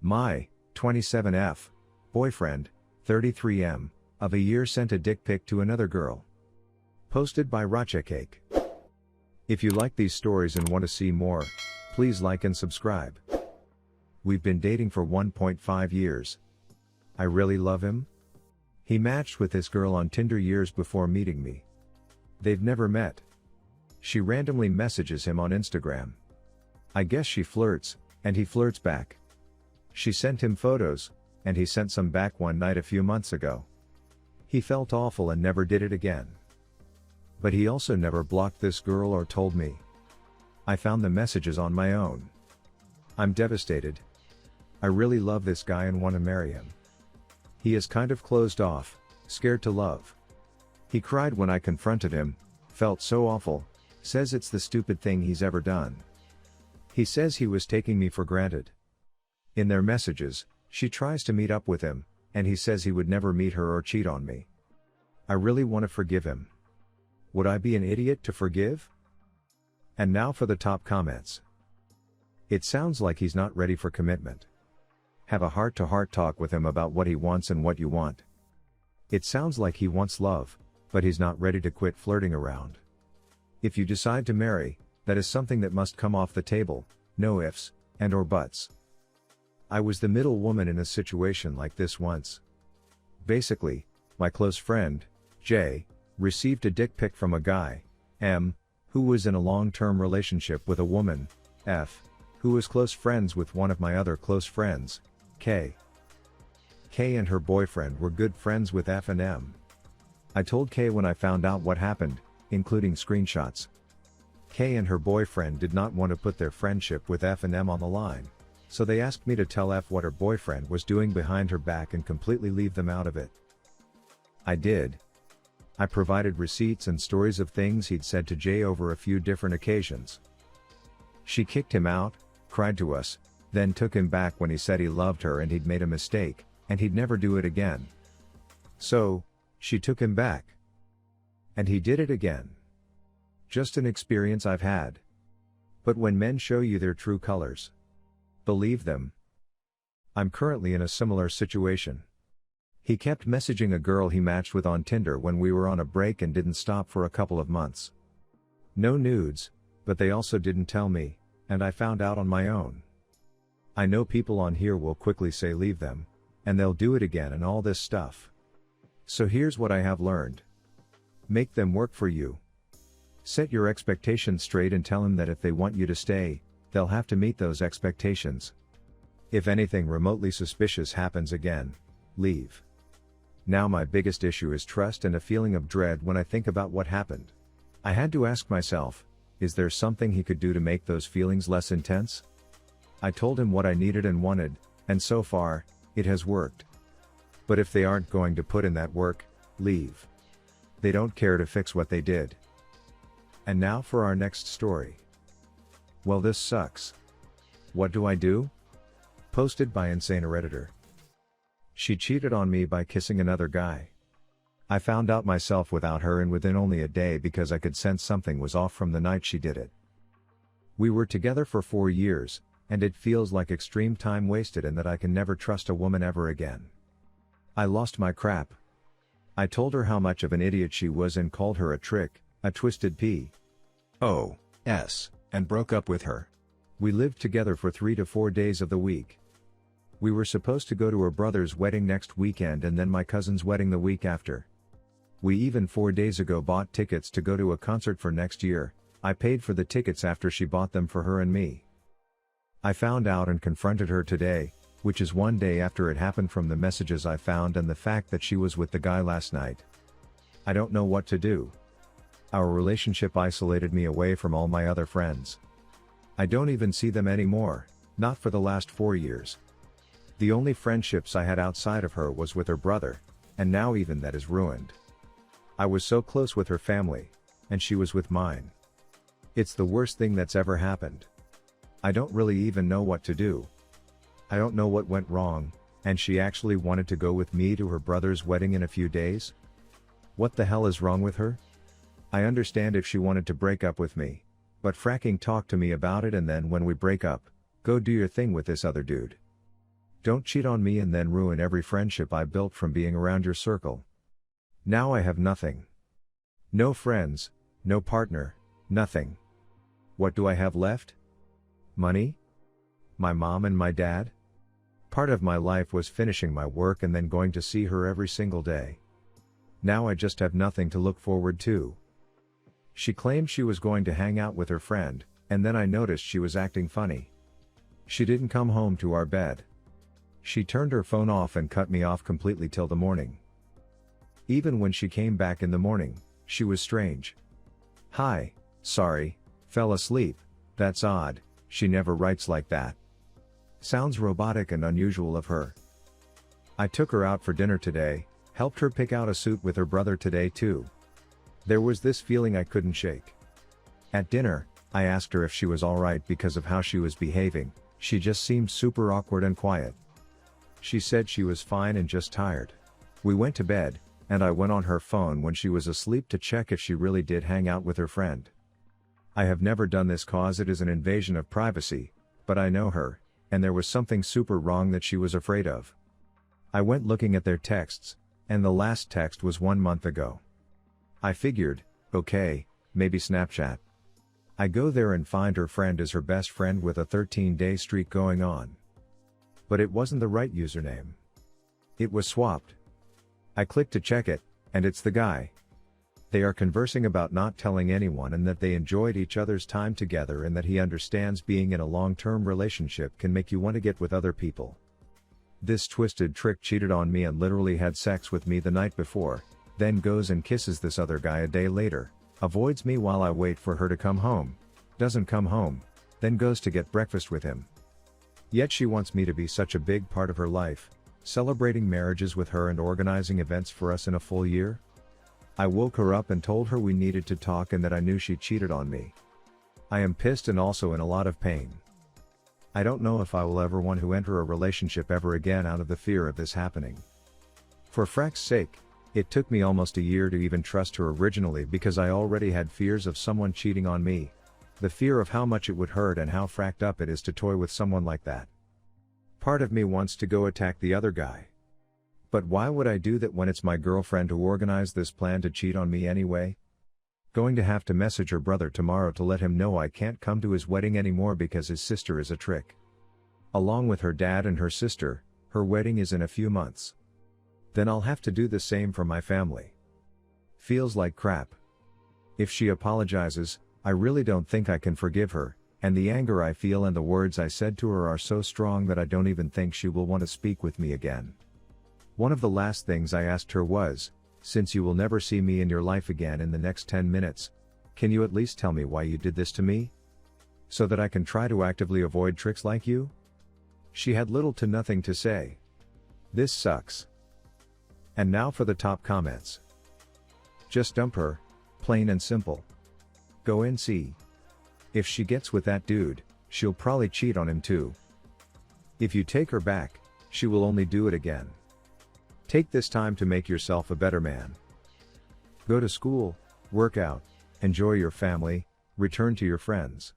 My 27F boyfriend, 33M, of a year sent a dick pic to another girl. Posted by Rachacake. If you like these stories and want to see more, please like and subscribe. We've been dating for 1.5 years. I really love him. He matched with this girl on Tinder years before meeting me. They've never met. She randomly messages him on Instagram. I guess she flirts, and he flirts back. She sent him photos, and he sent some back one night a few months ago. He felt awful and never did it again. But he also never blocked this girl or told me. I found the messages on my own. I'm devastated. I really love this guy and want to marry him. He is kind of closed off, scared to love. He cried when I confronted him, felt so awful, says it's the stupid thing he's ever done. He says he was taking me for granted. In their messages, she tries to meet up with him, and he says he would never meet her or cheat on me. I really want to forgive him. Would I be an idiot to forgive? And now for the top comments. It sounds like he's not ready for commitment. Have a heart-to-heart talk with him about what he wants and what you want. It sounds like he wants love, but he's not ready to quit flirting around. If you decide to marry, that is something that must come off the table, no ifs and or buts. I was the middle woman in a situation like this once. Basically, my close friend, J, received a dick pic from a guy, M, who was in a long-term relationship with a woman, F, who was close friends with one of my other close friends, K. K and her boyfriend were good friends with F and M. I told K when I found out what happened, including screenshots. K and her boyfriend did not want to put their friendship with F and M on the line. So they asked me to tell F what her boyfriend was doing behind her back and completely leave them out of it. I did. I provided receipts and stories of things he'd said to J over a few different occasions. She kicked him out, cried to us, then took him back when he said he loved her and he'd made a mistake, and he'd never do it again. So, she took him back. And he did it again. Just an experience I've had. But when men show you their true colors, believe them. I'm currently in a similar situation. He kept messaging a girl he matched with on Tinder when we were on a break and didn't stop for a couple of months. No nudes, but they also didn't tell me, and I found out on my own. I know people on here will quickly say leave them, and they'll do it again and all this stuff. So here's what I have learned. Make them work for you. Set your expectations straight and tell them that if they want you to stay, they'll have to meet those expectations. If anything remotely suspicious happens again, leave. Now my biggest issue is trust and a feeling of dread when I think about what happened. I had to ask myself, is there something he could do to make those feelings less intense? I told him what I needed and wanted, and so far, it has worked. But if they aren't going to put in that work, leave. They don't care to fix what they did. And now for our next story. Well, this sucks. What do I do? Posted by Insane Redditor. She cheated on me by kissing another guy. I found out myself without her and within only a day because I could sense something was off from the night she did it. We were together for 4 years, and it feels like extreme time wasted and that I can never trust a woman ever again. I lost my crap. I told her how much of an idiot she was and called her a trick, a twisted P.O.S., and broke up with her. We lived together for 3 to 4 days of the week. We were supposed to go to her brother's wedding next weekend and then my cousin's wedding the week after. We even 4 days ago bought tickets to go to a concert for next year. I paid for the tickets after she bought them for her and me. I found out and confronted her today, which is 1 day after it happened, from the messages I found and the fact that she was with the guy last night. I don't know what to do. Our relationship isolated me away from all my other friends. I don't even see them anymore, not for the last 4 years. The only friendships I had outside of her was with her brother, and now even that is ruined. I was so close with her family, and she was with mine. It's the worst thing that's ever happened. I don't really even know what to do. I don't know what went wrong, and she actually wanted to go with me to her brother's wedding in a few days? What the hell is wrong with her? I understand if she wanted to break up with me, but fracking talk to me about it and then when we break up, go do your thing with this other dude. Don't cheat on me and then ruin every friendship I built from being around your circle. Now I have nothing. No friends, no partner, nothing. What do I have left? Money? My mom and my dad? Part of my life was finishing my work and then going to see her every single day. Now I just have nothing to look forward to. She claimed she was going to hang out with her friend, and then I noticed she was acting funny. She didn't come home to our bed. She turned her phone off and cut me off completely till the morning. Even when she came back in the morning, she was strange. Hi, sorry, fell asleep, that's odd, she never writes like that. Sounds robotic and unusual of her. I took her out for dinner today, helped her pick out a suit with her brother today too. There was this feeling I couldn't shake. At dinner, I asked her if she was alright because of how she was behaving, she just seemed super awkward and quiet. She said she was fine and just tired. We went to bed, and I went on her phone when she was asleep to check if she really did hang out with her friend. I have never done this cause it is an invasion of privacy, but I know her, and there was something super wrong that she was afraid of. I went looking at their texts, and the last text was 1 month ago. I figured, okay, maybe Snapchat. I go there and find her friend is her best friend with a 13-day streak going on. But it wasn't the right username. It was swapped. I clicked to check it, and it's the guy. They are conversing about not telling anyone and that they enjoyed each other's time together and that he understands being in a long-term relationship can make you want to get with other people. This twisted trick cheated on me and literally had sex with me the night before, then goes and kisses this other guy a day later, avoids me while I wait for her to come home, doesn't come home, then goes to get breakfast with him. Yet she wants me to be such a big part of her life, celebrating marriages with her and organizing events for us in a full year? I woke her up and told her we needed to talk and that I knew she cheated on me. I am pissed and also in a lot of pain. I don't know if I will ever want to enter a relationship ever again out of the fear of this happening. For frack's sake, it took me almost a year to even trust her originally because I already had fears of someone cheating on me. The fear of how much it would hurt and how fracked up it is to toy with someone like that. Part of me wants to go attack the other guy. But why would I do that when it's my girlfriend who organized this plan to cheat on me anyway? Going to have to message her brother tomorrow to let him know I can't come to his wedding anymore because his sister is a trick. Along with her dad and her sister, her wedding is in a few months. Then I'll have to do the same for my family. Feels like crap. If she apologizes, I really don't think I can forgive her, and the anger I feel and the words I said to her are so strong that I don't even think she will want to speak with me again. One of the last things I asked her was, since you will never see me in your life again in the next 10 minutes, can you at least tell me why you did this to me? So that I can try to actively avoid tricks like you? She had little to nothing to say. This sucks. And now for the top comments. Just dump her, plain and simple. Go and see. If she gets with that dude, she'll probably cheat on him too. If you take her back, she will only do it again. Take this time to make yourself a better man. Go to school, work out, enjoy your family, return to your friends.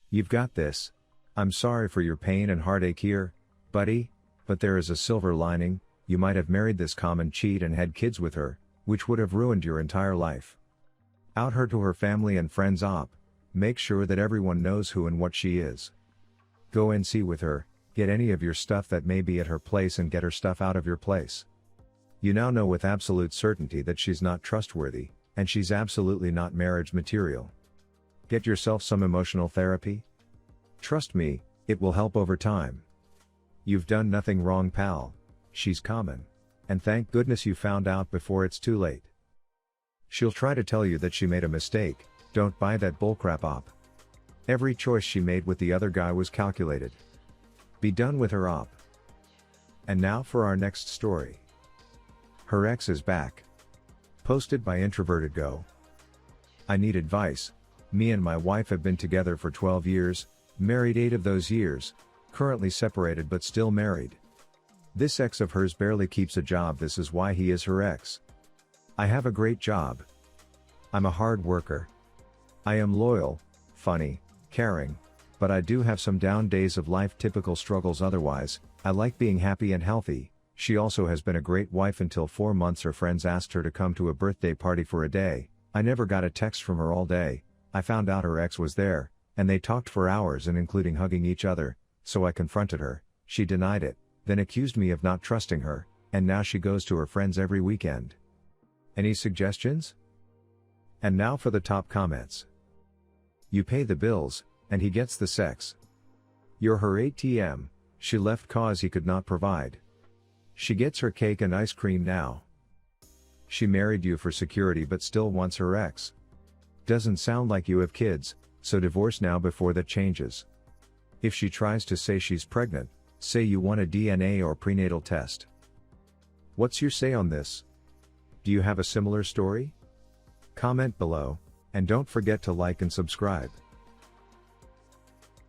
You've got this. I'm sorry for your pain and heartache here, buddy, but there is a silver lining. You might have married this common cheat and had kids with her, which would have ruined your entire life. Out her to her family and friends op. Make sure that everyone knows who and what she is. Go and see with her, get any of your stuff that may be at her place and get her stuff out of your place. You now know with absolute certainty that she's not trustworthy, and she's absolutely not marriage material. Get yourself some emotional therapy. Trust me, it will help over time. You've done nothing wrong, pal. She's common. And thank goodness you found out before it's too late. She'll try to tell you that she made a mistake. Don't buy that bullcrap op. Every choice she made with the other guy was calculated. Be done with her op. And now for our next story. Her ex is back. Posted by Introverted Go. I need advice. Me and my wife have been together for 12 years, married 8 of those years, currently separated but still married. This ex of hers barely keeps a job. This is why he is her ex. I have a great job. I'm a hard worker. I am loyal, funny, caring, but I do have some down days of life, typical struggles otherwise. I like being happy and healthy. She also has been a great wife until 4 months her friends asked her to come to a birthday party for a day. I never got a text from her all day. I found out her ex was there, and they talked for hours and including hugging each other, so I confronted her. She denied it, then accused me of not trusting her, and now she goes to her friends every weekend. Any suggestions? And now for the top comments. You pay the bills, and he gets the sex. You're her ATM, she left cause he could not provide. She gets her cake and ice cream now. She married you for security but still wants her ex. Doesn't sound like you have kids, so divorce now before that changes. If she tries to say she's pregnant, say you want a DNA or prenatal test. What's your say on this? Do you have a similar story? Comment below, and don't forget to like and subscribe.